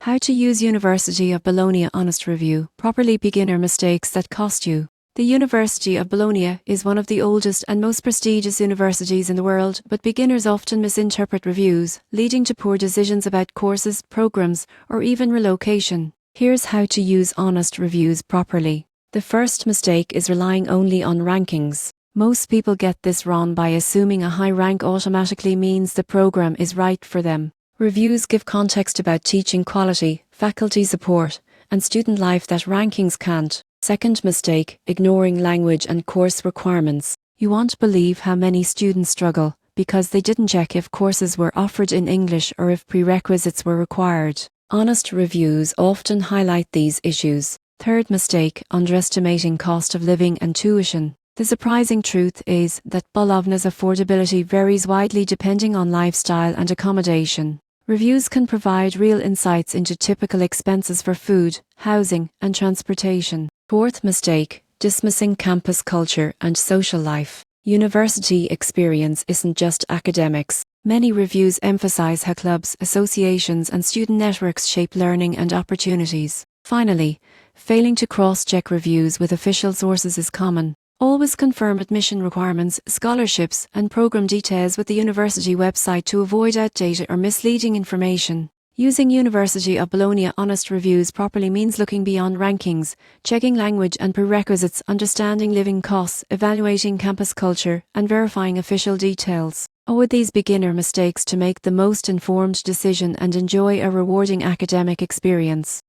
How to use University of Bologna Honest Review properly. Beginner mistakes that cost you. The University of Bologna is one of the oldest and most prestigious universities in the world, but beginners often misinterpret reviews, leading to poor decisions about courses, programs, or even relocation. Here's how to use honest reviews properly. The first mistake is relying only on rankings. Most people get this wrong by assuming a high rank automatically means the program is right for them. Reviews give context about teaching quality, faculty support, and student life that rankings can't. Second mistake, ignoring language and course requirements. You won't believe how many students struggle because they didn't check if courses were offered in English or if prerequisites were required. Honest reviews often highlight these issues. Third mistake, underestimating cost of living and tuition. The surprising truth is that Bologna's affordability varies widely depending on lifestyle and accommodation. Reviews can provide real insights into typical expenses for food, housing, and transportation. Fourth mistake, dismissing campus culture and social life. University experience isn't just academics. Many reviews emphasize how clubs, associations, and student networks shape learning and opportunities. Finally, failing to cross-check reviews with official sources is common. Always confirm admission requirements, scholarships, and program details with the university website to avoid outdated or misleading information. Using University of Bologna Honest Reviews properly means looking beyond rankings, checking language and prerequisites, understanding living costs, evaluating campus culture, and verifying official details. Avoid these beginner mistakes to make the most informed decision and enjoy a rewarding academic experience.